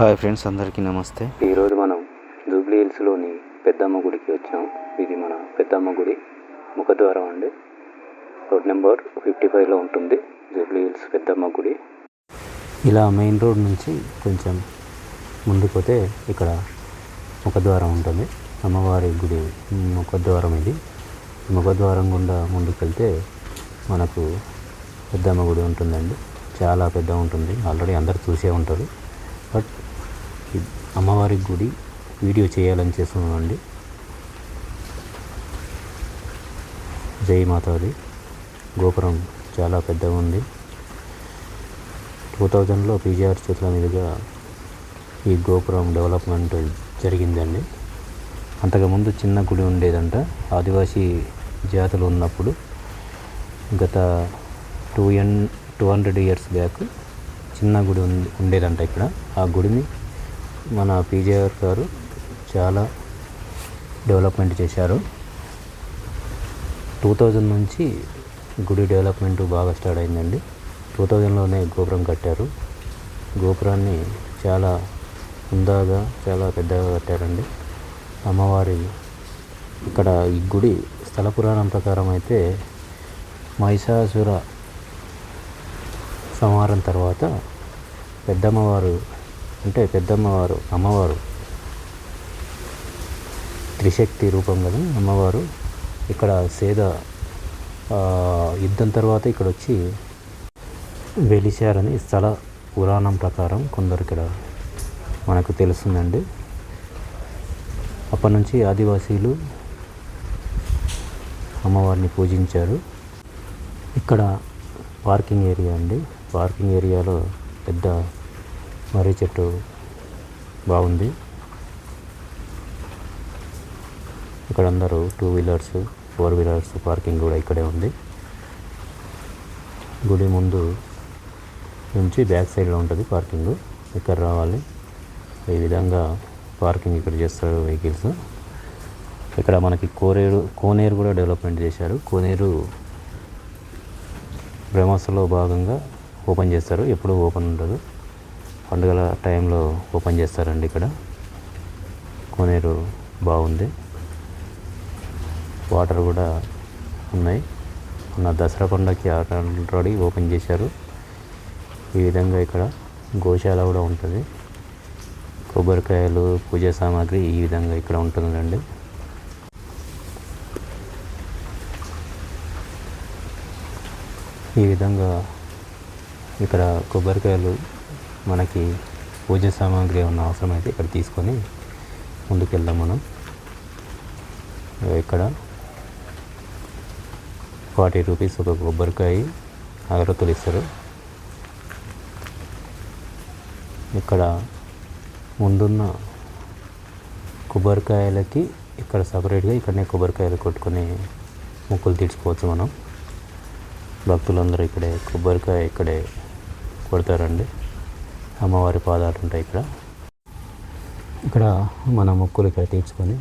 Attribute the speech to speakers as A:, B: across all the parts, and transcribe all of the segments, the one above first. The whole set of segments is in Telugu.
A: హాయ్ ఫ్రెండ్స్, అందరికీ నమస్తే.
B: ఈరోజు మనం జూబ్లీ హిల్స్లోని పెద్దమ్మ గుడికి వచ్చాం. ఇది మన పెద్దమ్మ గుడి ముఖద్వారం అండి. రోడ్ నెంబర్ 55లో ఉంటుంది జూబ్లీ హిల్స్ పెద్దమ్మ గుడి.
A: ఇలా మెయిన్ రోడ్ నుంచి కొంచెం ముందుకు పోతే ఇక్కడ ముఖద్వారం ఉంటుంది. అమ్మవారి గుడి ముఖద్వారం ఇది. ముఖద్వారం గుండా ముందుకు వెళ్తే మనకు పెద్దమ్మ గుడి ఉంటుందండి. చాలా పెద్ద ఉంటుంది. ఆల్రెడీ అందరు చూసే ఉంటారు. బట్ అమ్మవారి గుడి వీడియో చేయాలని చేస్తున్నానండి. జై మాతాది. గోపురం చాలా పెద్దగా ఉంది. 2000లో పీజీఆర్ చేతుల మీదుగా ఈ గోపురం డెవలప్మెంట్ జరిగిందండి. అంతకుముందు చిన్న గుడి ఉండేదంట. ఆదివాసీ జాతులు ఉన్నప్పుడు గత 200 ఇయర్స్ బ్యాక్ చిన్న గుడి ఉండేదంట ఇక్కడ. ఆ గుడిని మన పీజీఆర్ గారు చాలా డెవలప్మెంట్ చేశారు. 2000 నుంచి గుడి డెవలప్మెంట్ బాగా స్టార్ట్ అయిందండి. 2000లోనే గోపురం కట్టారు. గోపురాన్ని చాలా హుందాగా చాలా పెద్దగా కట్టారండి. అమ్మవారి ఇక్కడ ఈ గుడి స్థల పురాణం ప్రకారం అయితే మహిషాసుర సంహారం తర్వాత అమ్మవారు త్రిశక్తి రూపం కదా అమ్మవారు. ఇక్కడ యుద్ధం తర్వాత ఇక్కడ వచ్చి వెలిశారని స్థల పురాణం ప్రకారం కొందరు ఇక్కడ మనకు తెలుస్తుందండి. అప్పటి నుంచి ఆదివాసీలు అమ్మవారిని పూజించారు. ఇక్కడ పార్కింగ్ ఏరియా అండి. పార్కింగ్ ఏరియాలో పెద్ద మర్రి చెట్టు బాగుంది. ఇక్కడ అందరూ 2 వీలర్స్ 4 వీలర్స్ పార్కింగ్ కూడా ఇక్కడే ఉంది. గుడి ముందు నుంచి బ్యాక్ సైడ్లో ఉంటుంది పార్కింగ్. ఇక్కడ రావాలి. ఈ విధంగా పార్కింగ్ ఇక్కడ చేస్తారు వెహికల్స్. ఇక్కడ మనకి కోనేరు కూడా డెవలప్మెంట్ చేశారు. కోనేరు బ్రహ్మోత్సవంలో భాగంగా ఓపెన్ చేస్తారు. ఎప్పుడు ఓపెన్ ఉండదు. పండుగల టైంలో ఓపెన్ చేస్తారండి. ఇక్కడ కోనేరు బాగుంది. వాటర్ కూడా ఉన్నాయి. మన దసరా పండుగకి ఆల్రెడీ ఓపెన్ చేశారు. ఈ విధంగా ఇక్కడ గోశాల కూడా ఉంటుంది. కొబ్బరికాయలు, పూజా సామాగ్రి ఈ విధంగా ఇక్కడ ఉంటుందండి. ఈ విధంగా ఇక్కడ కొబ్బరికాయలు మనకి పూజ సామాగ్రి ఏమన్నా అవసరమైతే ఇక్కడ తీసుకొని ముందుకెళ్దాం మనం. ఇక్కడ 40 రూపీస్ ఒక కొబ్బరికాయ అగరత్తులు ఇస్తారు. ఇక్కడ ముందున్న కొబ్బరికాయలకి ఇక్కడ సపరేట్గా ఇక్కడనే కొబ్బరికాయలు కొట్టుకొని మొక్కులు తీర్చుకోవచ్చు మనం. భక్తులందరూ కొబ్బరికాయ ఇక్కడే కొడతారండి. అమ్మవారి పాదాలు ఉంటాయి ఇక్కడ మన మొక్కులు ఇక్కడ తీర్చుకొని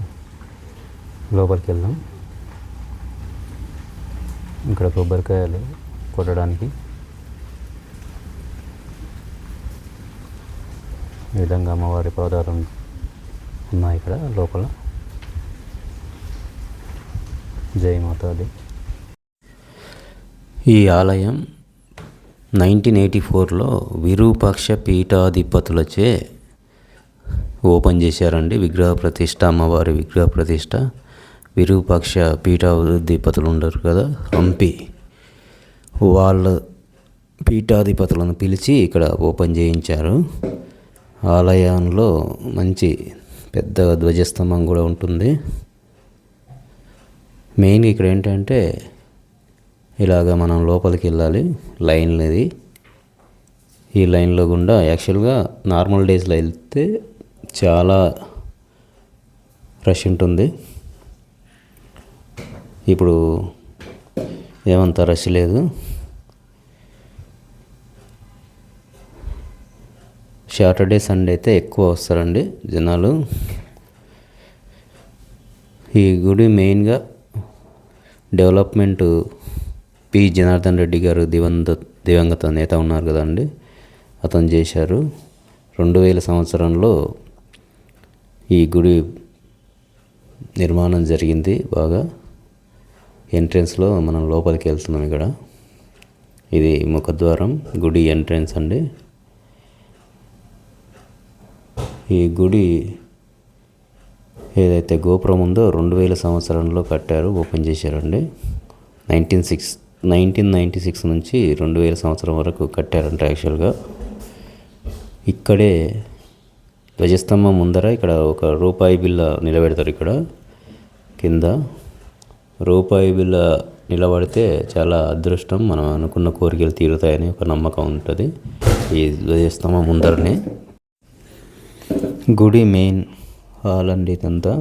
A: లోపలికి వెళ్దాం. ఇక్కడ కొబ్బరికాయలు కొట్టడానికి ఈ విధంగా అమ్మవారి పాదాలు ఉన్నాయి ఇక్కడ లోపల. జై మాతాది. ఈ ఆలయం 1984లో విరూపాక్ష పీఠాధిపతులచే ఓపెన్ చేశారండి. విగ్రహ ప్రతిష్ట, అమ్మవారి విగ్రహ ప్రతిష్ట. విరూపాక్ష పీఠాధిపతులు ఉండరు కదా, హంపి, వాళ్ళ పీఠాధిపతులను పిలిచి ఇక్కడ ఓపెన్ చేయించారు. ఆలయంలో మంచి పెద్ద ధ్వజస్తంభం కూడా ఉంటుంది. మెయిన్గా ఇక్కడ ఏంటంటే ఇలాగ మనం లోపలికి వెళ్ళాలి. లైన్ ఇది. ఈ లైన్లో గుండా యాక్చువల్గా నార్మల్ డేస్లో వెళ్తే చాలా రష్ ఉంటుంది. ఇప్పుడు ఏమంత రష్ లేదు. సాటర్డే సండే అయితే ఎక్కువ వస్తారండి జనాలు. ఈ గుడి మెయిన్గా డెవలప్మెంట్ పి జనార్దన్ రెడ్డి గారు దివంగత నేత ఉన్నారు కదండి, అతను చేశారు. 2000 సంవత్సరంలో ఈ గుడి నిర్మాణం జరిగింది. బాగా ఎంట్రన్స్లో మనం లోపలికి వెళ్తున్నాం. ఇక్కడ ఇది ముఖద్వారం, గుడి ఎంట్రన్స్ అండి. ఈ గుడి ఏదైతే గోపురం ఉందో 2000 సంవత్సరంలో కట్టారు, ఓపెన్ చేశారండి. 1996 నుంచి 2000 సంవత్సరం వరకు కట్టారంట. యాక్చువల్గా ఇక్కడే ధ్వజస్తంభం ముందర ఇక్కడ ఒక రూపాయి బిళ్ళ నిలబెడతారు. ఇక్కడ కింద రూపాయి బిళ్ళ నిలబడితే చాలా అదృష్టం, మనం అనుకున్న కోరికలు తీరుతాయని ఒక నమ్మకం ఉంటుంది. ఈ ధ్వజస్తంభం ముందరనే గుడి మెయిన్ హాల్ అండి. ఇదంతా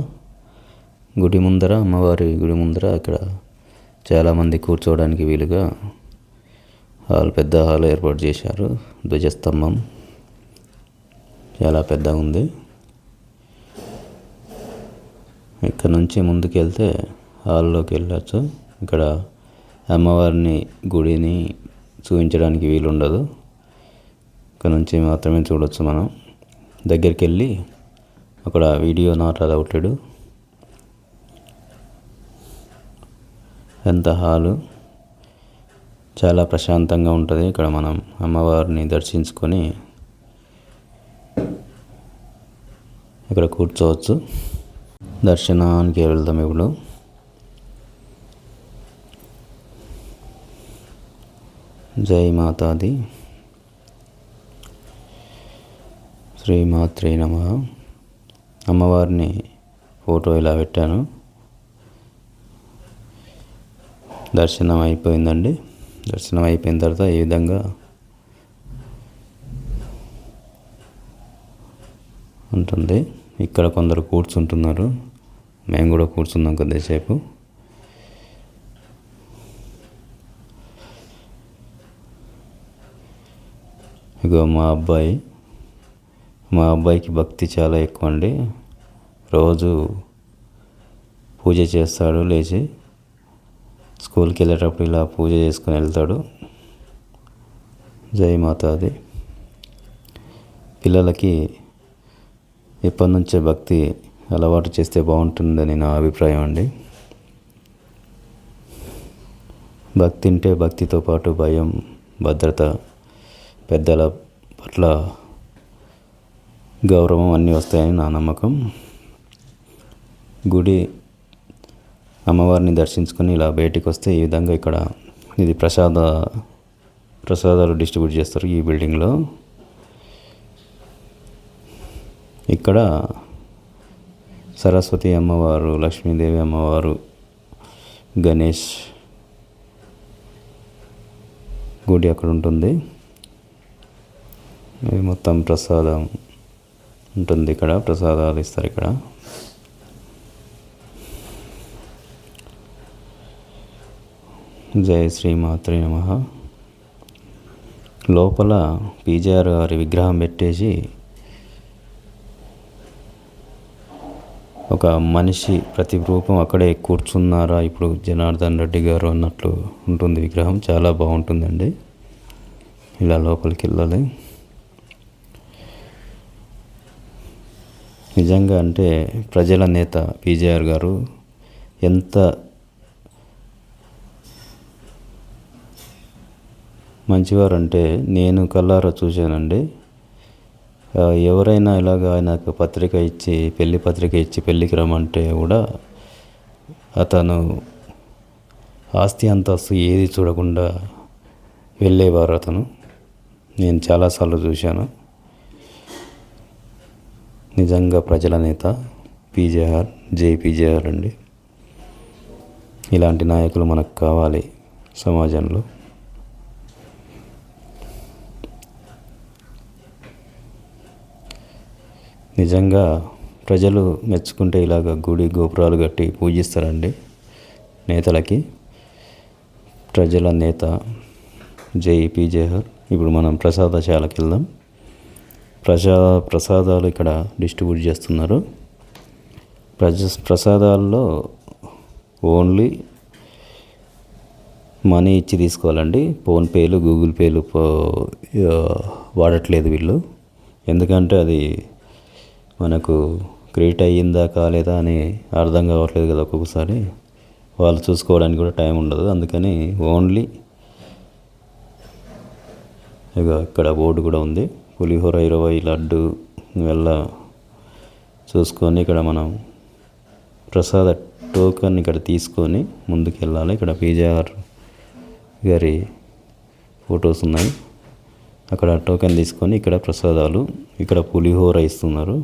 A: గుడి ముందర, అమ్మవారి గుడి ముందర ఇక్కడ చాలామంది కూర్చోవడానికి వీలుగా హాల్, పెద్ద హాల్ ఏర్పాటు చేశారు. ధ్వజస్తంభం చాలా పెద్దగా ఉంది. ఇక్కడ నుంచి ముందుకు వెళ్తే హాల్లోకి వెళ్ళచ్చు. ఇక్కడ అమ్మవారిని గుడిని చూపించడానికి వీలు ఉండదు, ఇక్కడ నుంచి మాత్రమే చూడవచ్చు. మనం దగ్గరికి వెళ్ళి అక్కడ వీడియో నాట్ అలౌటెడ్. ఎంత హాలు చాలా ప్రశాంతంగా ఉంటుంది. ఇక్కడ మనం అమ్మవారిని దర్శించుకొని ఇక్కడ కూర్చోవచ్చు. దర్శనానికి వెళ్దాం ఇప్పుడు. జై మాతాది, శ్రీమాత్రే నమః. అమ్మవారిని ఫోటో ఇలా పెట్టాను. దర్శనం అయిపోయిందండి. దర్శనం అయిపోయిన తర్వాత ఈ విధంగా ఉంటుంది. ఇక్కడ కొందరు కూర్చుంటున్నారు, మేము కూడా కూర్చున్నాం కొద్దిసేపు. ఇగో మా అబ్బాయికి భక్తి చాలా ఎక్కువ అండి. రోజు పూజ చేస్తాడు, లేచి స్కూల్కి వెళ్ళేటప్పుడు ఇలా పూజ చేసుకొని వెళ్తాడు. జై మాతాది. పిల్లలకి ఎప్పటి నుంచే భక్తి అలవాటు చేస్తే బాగుంటుందని నా అభిప్రాయం అండి. భక్తి అంటే భక్తితో పాటు భయం, భద్రత, పెద్దల పట్ల గౌరవం అన్నీ వస్తాయని నా నమ్మకం. గుడి అమ్మవారిని దర్శించుకొని ఇలా బయటికి వస్తే ఈ విధంగా ఇక్కడ ఇది ప్రసాదాలు డిస్ట్రిబ్యూట్ చేస్తారు ఈ బిల్డింగ్లో. ఇక్కడ సరస్వతి అమ్మవారు, లక్ష్మీదేవి అమ్మవారు, గణేష్ గుడి అక్కడ ఉంటుంది. ఇది మొత్తం ప్రసాదం ఉంటుంది. ఇక్కడ ప్రసాదాలు ఇస్తారు. ఇక్కడ జై శ్రీమాత్రే నమః. లోపల పీజీఆర్ గారి విగ్రహం పెట్టేసి ఒక మనిషి ప్రతిరూపం అక్కడే కూర్చున్నారా ఇప్పుడు జనార్దన్ రెడ్డి గారు అన్నట్లు ఉంటుంది విగ్రహం. చాలా బాగుంటుందండి. ఇలా లోపలికి వెళ్ళాలి. నిజంగా అంటే ప్రజల నేత పీజీఆర్ గారు ఎంత మంచివారంటే నేను కళ్ళారా చూశానండి. ఎవరైనా ఇలాగ ఆయనకు పత్రిక ఇచ్చి, పెళ్లి పత్రిక ఇచ్చి పెళ్ళికి రమ్మంటే కూడా అతను ఆస్తి అంతస్తు ఏది చూడకుండా వెళ్ళేవారు అతను. నేను చాలాసార్లు చూశాను. నిజంగా ప్రజల నేత పీజీఆర్. జై పీజీఆర్ అండి. ఇలాంటి నాయకులు మనకు కావాలి సమాజంలో. నిజంగా ప్రజలు మెచ్చుకుంటే ఇలాగ గుడి గోపురాలు కట్టి పూజిస్తారండి నేతలకి. ప్రజల నేత జై పీజీఆర్. ఇప్పుడు మనం ప్రసాదశాలకు వెళ్దాం. ప్రసాదాలు ఇక్కడ డిస్ట్రిబ్యూట్ చేస్తున్నారు. ప్రసాదాల్లో ఓన్లీ మనీ ఇచ్చి తీసుకోవాలండి. ఫోన్పేలు, గూగుల్ పేలు వాడట్లేదు వీళ్ళు. ఎందుకంటే అది మనకు క్రియేట్ అయ్యిందా కాలేదా అని అర్థం కావట్లేదు కదా ఒక్కొక్కసారి. వాళ్ళు చూసుకోవడానికి కూడా టైం ఉండదు. అందుకని ఓన్లీ ఇక ఇక్కడ బోర్డు కూడా ఉంది, పులిహోర 20, లడ్డు ఇవల్ల చూసుకొని ఇక్కడ మనం ప్రసాద టోకన్ ఇక్కడ తీసుకొని ముందుకు వెళ్ళాలి. ఇక్కడ పీజేఆర్ గారి ఫొటోస్ ఉన్నాయి. అక్కడ టోకెన్ తీసుకొని ఇక్కడ ప్రసాదాలు, ఇక్కడ పులిహోర ఇస్తున్నారు.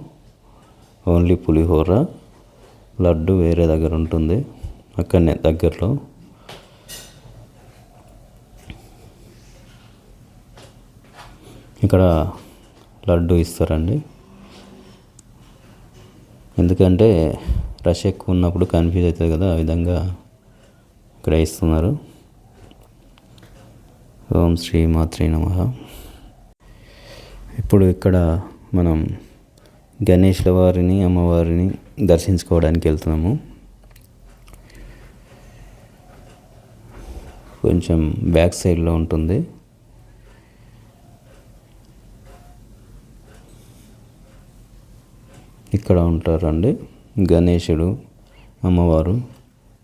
A: ఓన్లీ పులిహోర, లడ్డు వేరే దగ్గర ఉంటుంది అక్కడనే దగ్గరలో. ఇక్కడ లడ్డు ఇస్తారండి. ఎందుకంటే రష్ ఎక్కువ ఉన్నప్పుడు కన్ఫ్యూజ్ అవుతుంది కదా, ఆ విధంగా ఇక్కడ ఇస్తున్నారు. ఓం శ్రీ మాత్రే నమః. ఇప్పుడు ఇక్కడ మనం గణేష్ల వారిని, అమ్మవారిని దర్శించుకోవడానికి వెళ్తున్నాము. కొంచెం బ్యాక్ సైడ్లో ఉంటుంది. ఇక్కడ ఉంటారండి గణేశుడు, అమ్మవారు.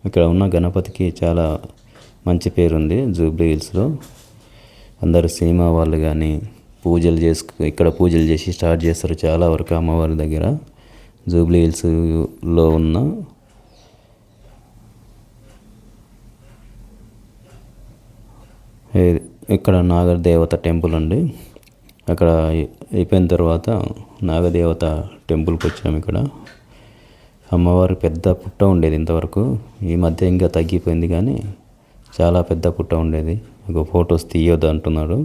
A: ఇక్కడ ఉన్న గణపతికి చాలా మంచి పేరుంది జూబ్లీ హిల్స్లో. అందరు సినిమా వాళ్ళు కానీ ఇక్కడ పూజలు చేసి స్టార్ట్ చేస్తారు చాలా వరకు అమ్మవారి దగ్గర. జూబ్లీ హిల్స్లో ఉన్న ఇక్కడ నాగదేవత టెంపుల్ అండి. అక్కడ అయిపోయిన తర్వాత నాగదేవత టెంపుల్కి వచ్చాము. ఇక్కడ అమ్మవారు పెద్ద పుట్ట ఉండేది ఇంతవరకు. ఈ మధ్య ఇంకా తగ్గిపోయింది, కానీ చాలా పెద్ద పుట్ట ఉండేది. ఒక ఫొటోస్ తీయొద్దు అంటున్నాడు,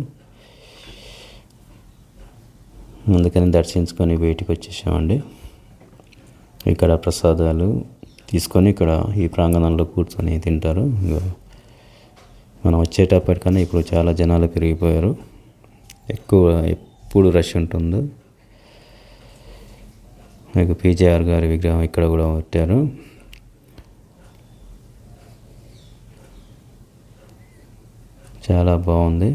A: అందుకని దర్శించుకొని బయటికి వచ్చేసామండి. ఇక్కడ ప్రసాదాలు తీసుకొని ఇక్కడ ఈ ప్రాంగణంలో కూర్చొని తింటారు. మనం వచ్చేటప్పటికన్నా ఇప్పుడు చాలా జనాలు పెరిగిపోయారు, ఎప్పుడు రష్ ఉంటుంది. మీకు పీజేఆర్ గారి విగ్రహం ఇక్కడ కూడా పెట్టారు. చాలా బాగుంది.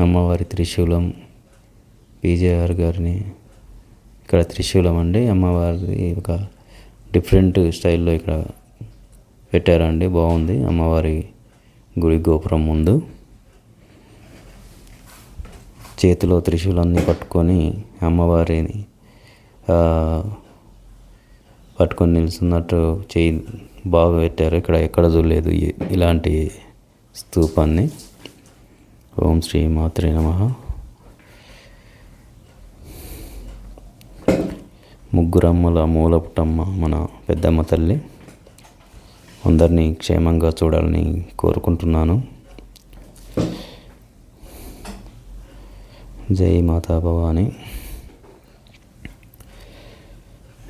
A: అమ్మవారి త్రిశూలం, పీజేఆర్ గారిని ఇక్కడ త్రిశూలం అండి. అమ్మవారి ఒక డిఫరెంట్ స్టైల్లో ఇక్కడ పెట్టారండి, బాగుంది. అమ్మవారి గుడి గోపురం ముందు చేతిలో త్రిశూలాన్ని పట్టుకొని అమ్మవారిని పట్టుకొని నిలుస్తున్నట్టు చేయి బాగా పెట్టారు. ఇక్కడ ఎక్కడ చూడలేదు ఇలాంటి స్తూపాన్ని. ఓం శ్రీ మాత్రే నమః. ముగ్గురమ్మల మూలపుటమ్మ మన పెద్దమ్మ తల్లి అందరినీ క్షేమంగా చూడాలని కోరుకుంటున్నాను. జై మాతా భవాని.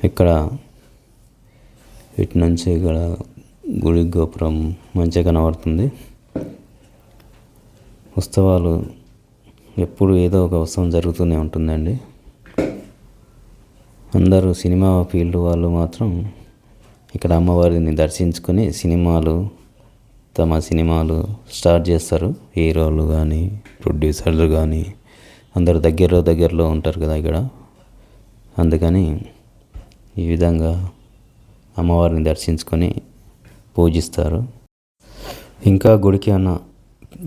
A: ఇక్కడ ఇటు నుంచి ఇక్కడ గుడి గోపురం మంచిగా కనబడుతుంది. ఉత్సవాలు ఎప్పుడు ఏదో ఒక ఉత్సవం జరుగుతూనే ఉంటుందండి. అందరూ సినిమా ఫీల్డ్ వాళ్ళు మాత్రం ఇక్కడ అమ్మవారిని దర్శించుకొని తమ సినిమాలు స్టార్ట్ చేస్తారు. హీరోలు కానీ ప్రొడ్యూసర్లు కానీ అందరు దగ్గరలో ఉంటారు కదా ఇక్కడ. అందుకని ఈ విధంగా అమ్మవారిని దర్శించుకొని పూజిస్తారు. ఇంకా గుడికి అన్న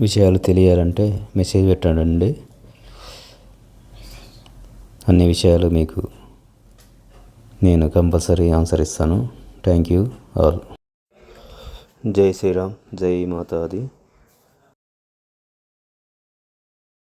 A: విషయాలు తెలియాలంటే మెసేజ్ పెట్టండి. అన్ని విషయాలు మీకు నేను కంపల్సరీ ఆన్సర్ ఇస్తాను. Thank you all. జై శ్రీరామ్, జై మాతాది.